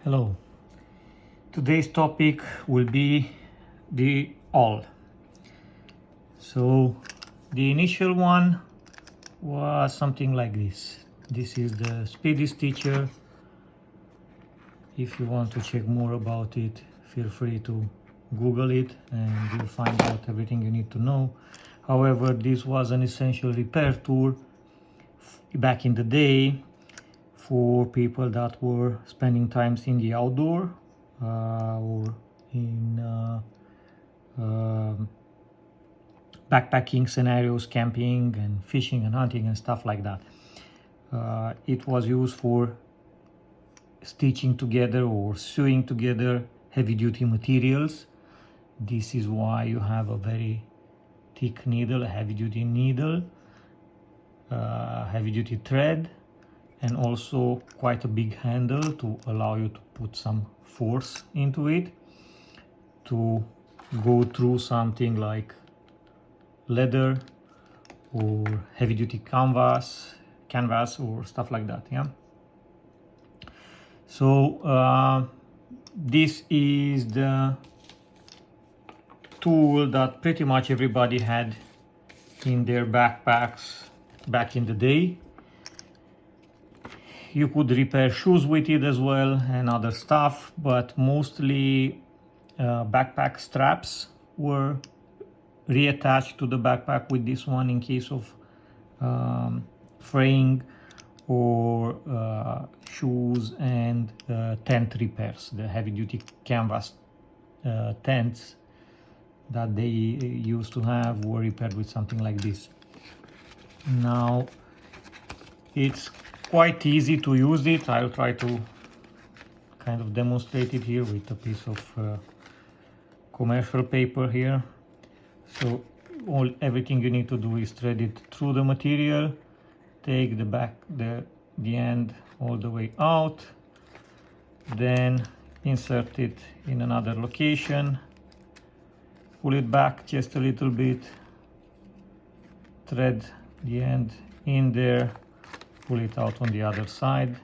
Hello. Today's topic will be the awl. So the initial one was something like this. This is the Speedy Stitcher. If you want to check more about it, feel free to Google it and you'll find out everything you need to know. However, this was an essential repair tool back in the day for people that were spending times in the outdoor or in backpacking scenarios, camping and fishing and hunting and stuff like that. It was used for stitching together or sewing together heavy-duty materials. This is why you have a very thick needle, a heavy-duty needle, heavy-duty thread, and also quite a big handle to allow you to put some force into it to go through something like leather or heavy-duty canvas or stuff like that. Yeah. So this is the tool that pretty much everybody had in their backpacks back in the day. You could repair shoes with it as well and other stuff, but mostly backpack straps were reattached to the backpack with this one in case of fraying or shoes and tent repairs. The heavy-duty canvas tents that they used to have were repaired with something like this. Now it's quite easy to use it. I'll try to kind of demonstrate it here with a piece of commercial paper here. So everything you need to do is thread it through the material, take the end all the way out, then insert it in another location, pull it back just a little bit, thread the end in there, pull it out on the other side,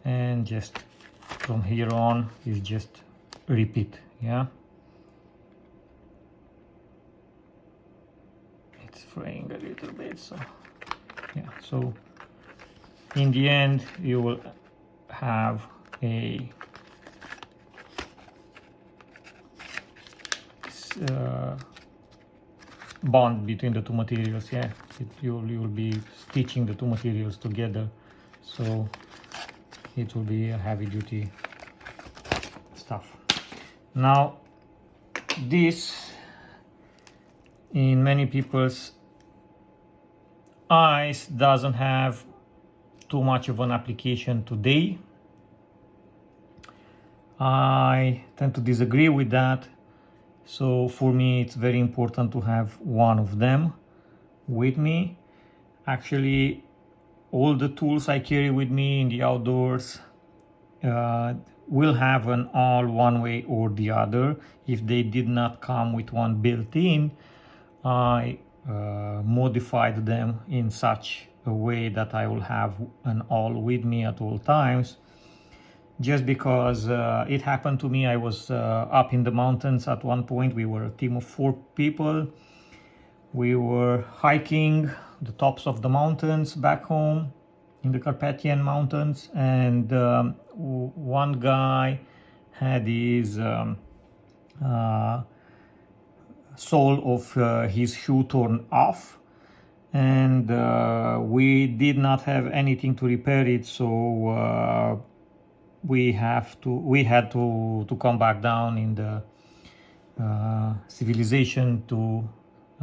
and just from here on is just repeat. Yeah, it's fraying a little bit, so yeah. So in the end you will have a bond between the two materials. Yeah, you'll be stitching the two materials together, so it will be a heavy-duty stuff. Now this, in many people's eyes, doesn't have too much of an application today. I tend to disagree with that. So for me it's very important to have one of them with me. Actually, all the tools I carry with me in the outdoors will have an awl one way or the other. If they did not come with one built in, I modified them in such a way that I will have an awl with me at all times. Just because it happened to me. I was up in the mountains at one point. We were a team of 4 people. We were hiking the tops of the mountains back home in the Carpathian Mountains, and one guy had his sole of his shoe torn off, and we did not have anything to repair it, so we had to come back down in the civilization to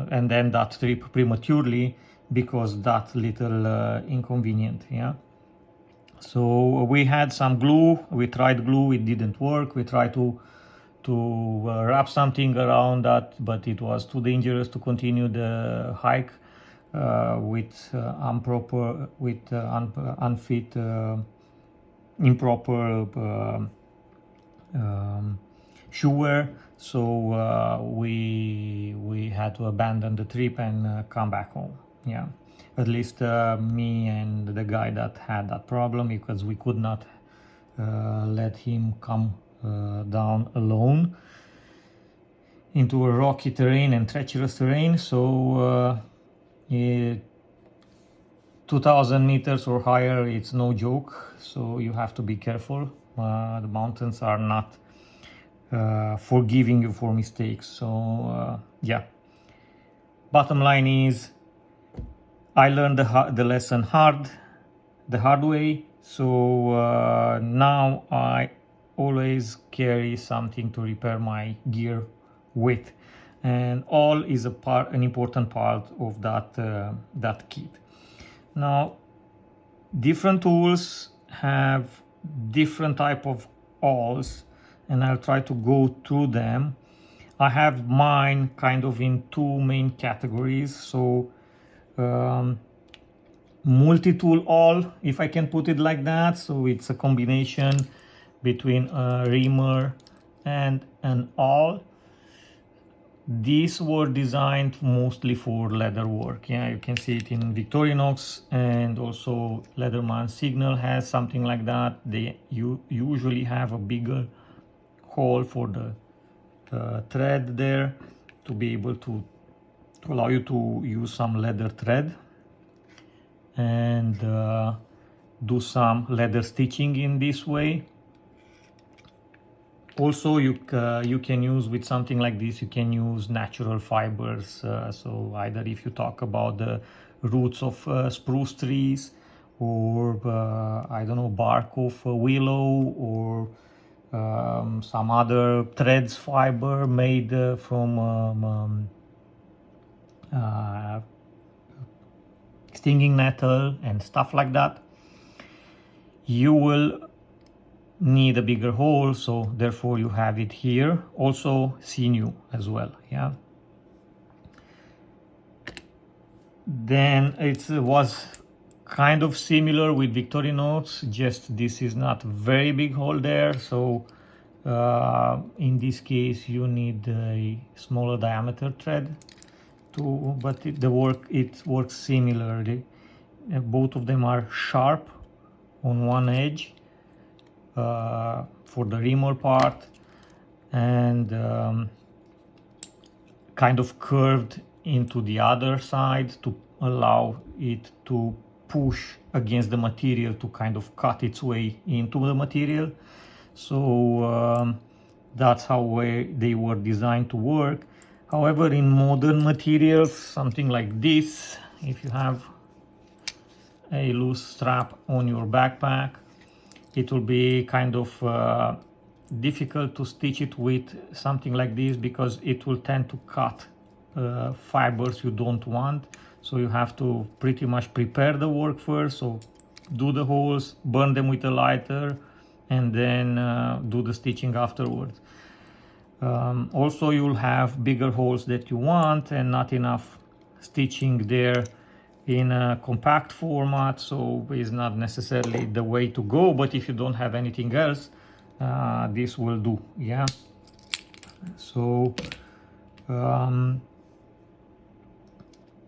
and end that trip prematurely because that little inconvenient. Yeah. So we had some glue. We tried glue. It didn't work. We tried to wrap something around that, but it was too dangerous to continue the hike with unfit, improper shoe wear. So we had to abandon the trip and come back home. Yeah, at least me and the guy that had that problem, because we could not let him come down alone into a rocky terrain and treacherous terrain. So 2000 meters or higher, it's no joke, so you have to be careful. The mountains are not forgiving you for mistakes. So yeah, bottom line is I learned the lesson the hard way. So now I always carry something to repair my gear with, and all is an important part of that kit. Now, different tools have different type of awls, and I'll try to go through them. I have mine kind of in two main categories. So multi-tool awl, if I can put it like that. So it's a combination between a reamer and an awl. These were designed mostly for leather work. Yeah, you can see it in Victorinox, and also Leatherman Signal has something like that. They usually have a bigger hole for the thread there to be able to allow you to use some leather thread and do some leather stitching in this way. Also, you can use with something like this, you can use natural fibers. So either if you talk about the roots of spruce trees, or I don't know, bark of willow, or some other threads fiber made from stinging nettle and stuff like that, you will need a bigger hole, so therefore you have it here. Also sinew as well. Yeah, then it was kind of similar with Victorinox, just this is not very big hole there. So in this case you need a smaller diameter thread to, but it works similarly. Both of them are sharp on one edge for the reamer part, and kind of curved into the other side to allow it to push against the material to kind of cut its way into the material. So that's how they were designed to work. However, in modern materials, something like this, if you have a loose strap on your backpack, it will be kind of difficult to stitch it with something like this, because it will tend to cut fibers you don't want. So you have to pretty much prepare the work first. So do the holes, burn them with a lighter, and then do the stitching afterwards. Also, you'll have bigger holes that you want and not enough stitching there in a compact format, so it's not necessarily the way to go. But if you don't have anything else, this will do. Yeah, so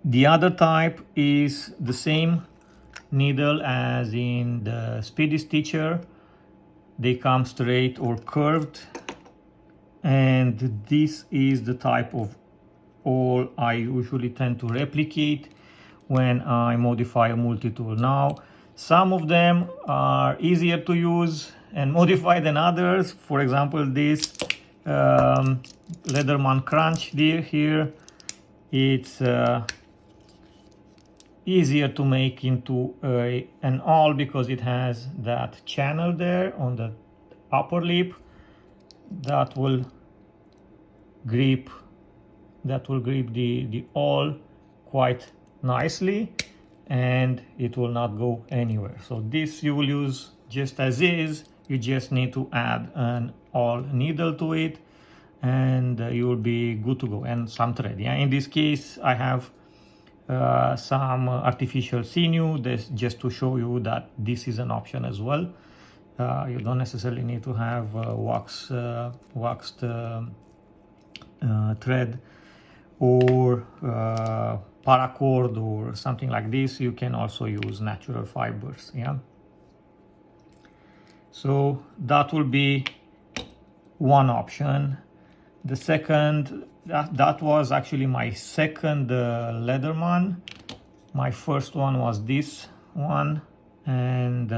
the other type is the same needle as in the Speedy Stitcher. They come straight or curved, and this is the type of awl I usually tend to replicate when I modify a multi-tool. Now, some of them are easier to use and modify than others. For example, this Leatherman Crunch here, it's easier to make into an awl because it has that channel there on the upper lip that will grip the awl quite nicely, and it will not go anywhere. So this you will use just as is. You just need to add an awl needle to it, and you will be good to go, and some thread. Yeah, in this case I have some artificial sinew, this just to show you that this is an option as well. You don't necessarily need to have waxed thread or paracord or something like this. You can also use natural fibers. Yeah, So that will be one option. The second, that was actually my second Leatherman. My first one was this one, and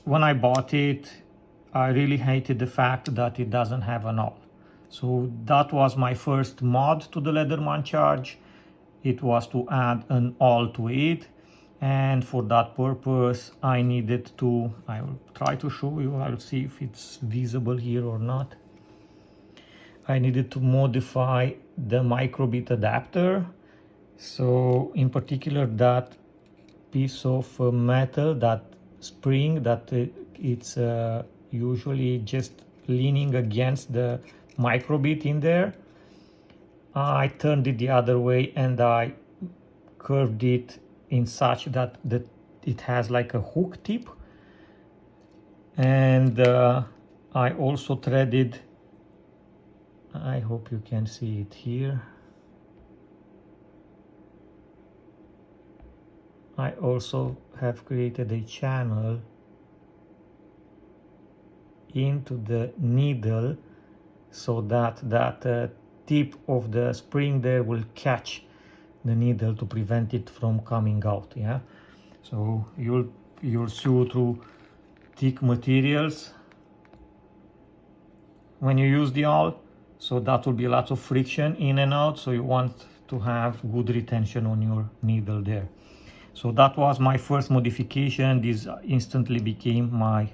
when I bought it, I really hated the fact that it doesn't have an awl. So that was my first mod to the Leatherman Charge. It was to add an awl to it, and for that purpose I needed to, I will try to show you, I'll see if it's visible here or not. I needed to modify the microbit adapter. So in particular that piece of metal, that spring, that it's usually just leaning against the microbit in there, I turned it the other way and I curved it in such that it has like a hook tip, and I also threaded, I hope you can see it here, I also have created a channel into the needle so that tip of the spring there will catch the needle to prevent it from coming out. Yeah, so you'll sew through thick materials when you use the awl, so that will be lots of friction in and out, so you want to have good retention on your needle there. So that was my first modification. This instantly became my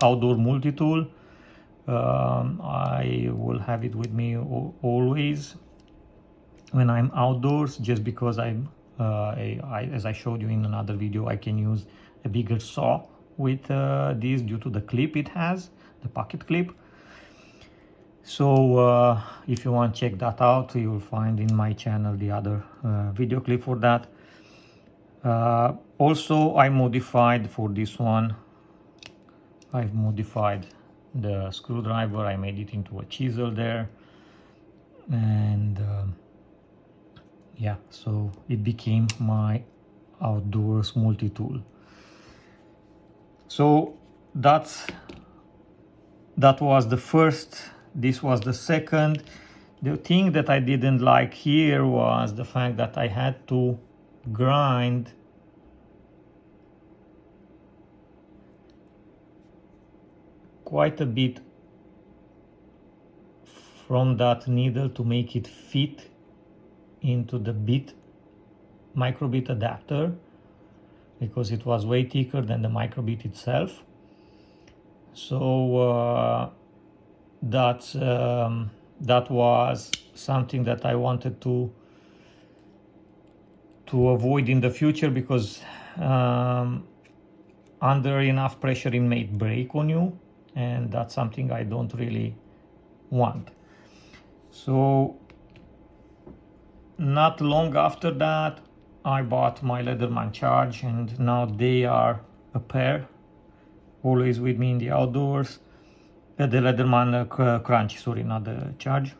outdoor multi-tool. I will have it with me always when I'm outdoors, just because as I showed you in another video, I can use a bigger saw with this due to the clip it has, the pocket clip. So if you want to check that out, you will find in my channel the other video clip for that. Also, I modified for this one, I've modified the screwdriver. I made it into a chisel there, and yeah, so it became my outdoors multi-tool. So that was the first. This was the second. The thing that I didn't like here was the fact that I had to grind quite a bit from that needle to make it fit into the microbit adapter, because it was way thicker than the microbit itself. So that was something that I wanted to avoid in the future, because under enough pressure it may break on you, and that's something I don't really want. So not long after that I bought my Leatherman Charge, and now they are a pair, always with me in the outdoors. The Leatherman Crunch, sorry, not the Charge.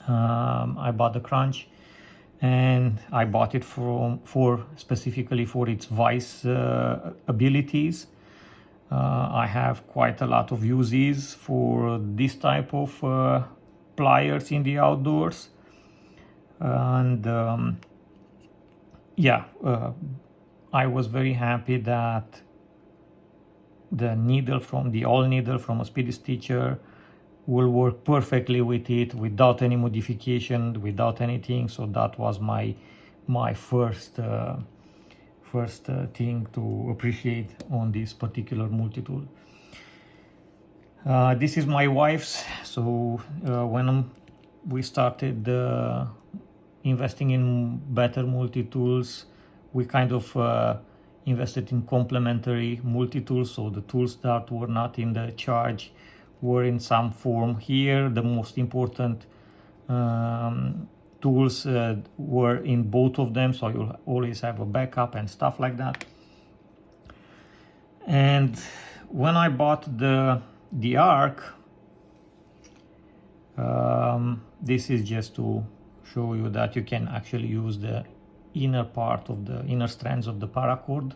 I bought the Crunch, and I bought it specifically for its vice abilities. I have quite a lot of uses for this type of pliers in the outdoors, and yeah, I was very happy that the needle from the awl needle from a Speedy Stitcher will work perfectly with it, without any modification, without anything. So that was my first thing to appreciate on this particular multi-tool. This is my wife's. So when we started investing in better multi-tools, we kind of invested in complementary multi-tools. So the tools that were not in the Charge were in some form here. The most important tools were in both of them, so you'll always have a backup and stuff like that. And when I bought the Arc, this is just to show you that you can actually use the inner part of the inner strands of the paracord,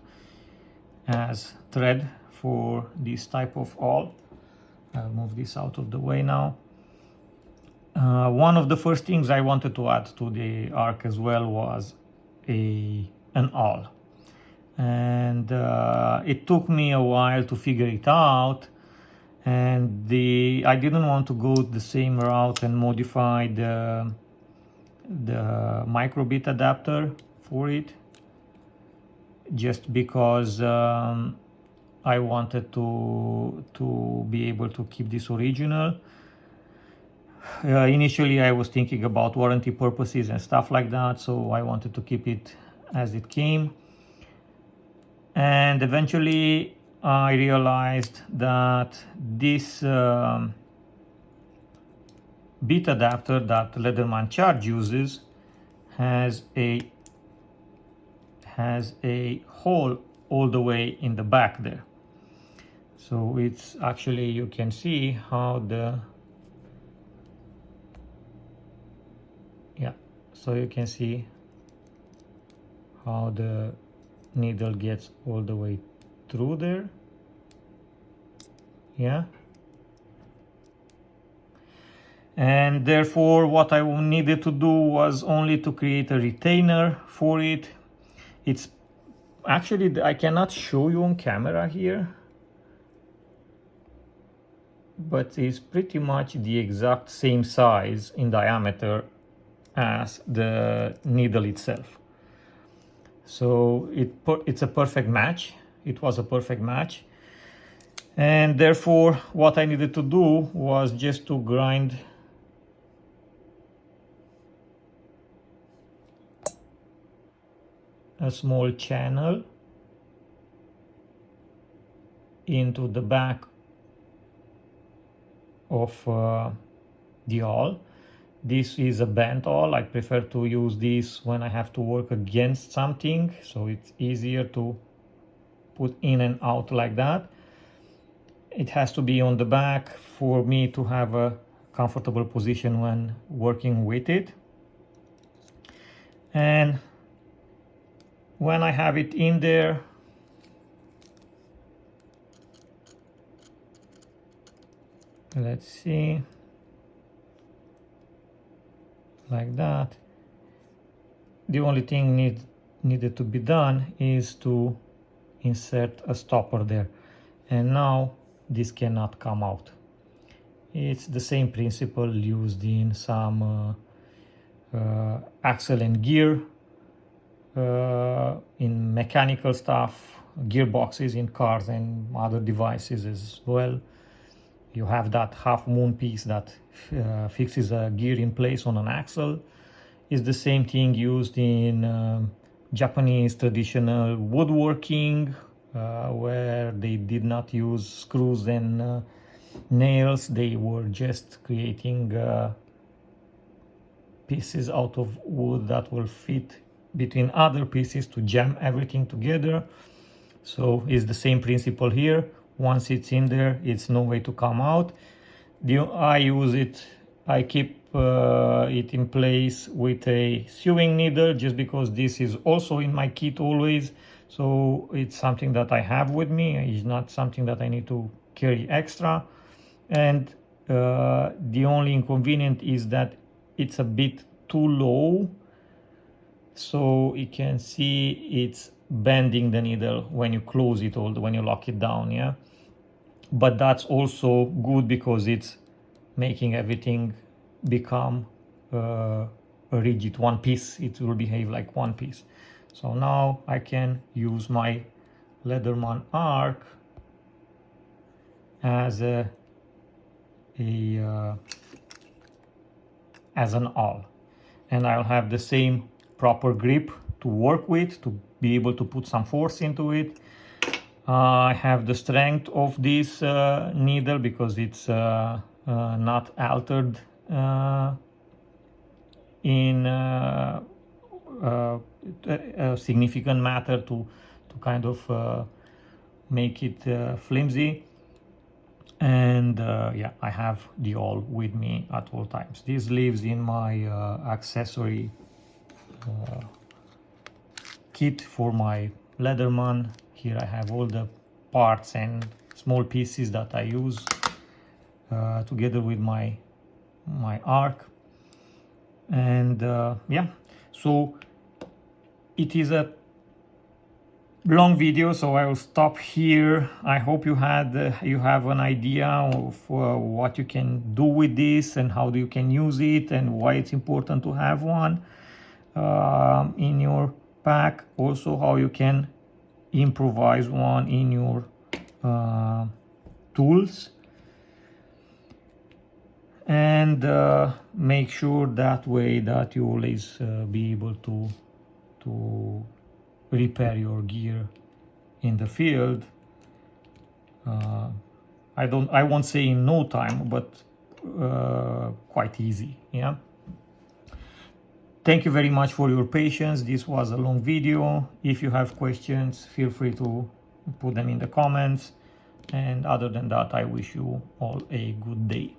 as thread for this type of awl. I'll move this out of the way now. One of the first things I wanted to add to the arc as well was an awl, and it took me a while to figure it out, and I didn't want to go the same route and modify the microbit adapter for it, just because I wanted to be able to keep this original. Initially I was thinking about warranty purposes and stuff like that, so I wanted to keep it as it came. And eventually I realized that this bit adapter that Leatherman Charge uses has a hole all the way in the back there. So it's actually, you can see how so you can see how the needle gets all the way through there. And therefore what I needed to do was only to create a retainer for it. It's actually, I cannot show you on camera here, but it's pretty much the exact same size in diameter as the needle itself. So it's a perfect match. It was a perfect match. And therefore what I needed to do was just to grind a small channel into the back of the awl. This is a bent awl. I prefer to use this when I have to work against something, so it's easier to put in and out like that. It has to be on the back for me to have a comfortable position when working with it. And when I have it in there, let's see, like that, the only thing needed to be done is to insert a stopper there, and now this cannot come out. It's the same principle used in some axle and gear, in mechanical stuff, gearboxes in cars and other devices as well. You have that half moon piece that fixes a gear in place on an axle. It's the same thing used in Japanese traditional woodworking, where they did not use screws and nails. They were just creating pieces out of wood that will fit between other pieces to jam everything together. So it's the same principle here. Once it's in there, it's no way to come out. I use it, I keep it in place with a sewing needle, just because this is also in my kit always. So it's something that I have with me. It's not something that I need to carry extra. And the only inconvenience is that it's a bit too low. So you can see it's bending the needle when you close it, or when you lock it down, but that's also good because it's making everything become a rigid one piece. It will behave like one piece. So now I can use my Leatherman Arc as an awl, and I'll have the same proper grip to work with, to be able to put some force into it. I have the strength of this needle because it's not altered in a significant matter to kind of make it flimsy. And I have the awl with me at all times. This lives in my accessory kit for my Leatherman Here I have all the parts and small pieces that I use together with my arc. And yeah, so it is a long video, so I will stop here. I hope you have an idea of what you can do with this and how you can use it and why it's important to have one in your pack. Also how you can improvise one in your tools, and make sure that way that you always be able to repair your gear in the field. I won't say in no time, but quite easy. Yeah. Thank you very much for your patience. This was a long video. If you have questions, feel free to put them in the comments. And other than that, I wish you all a good day.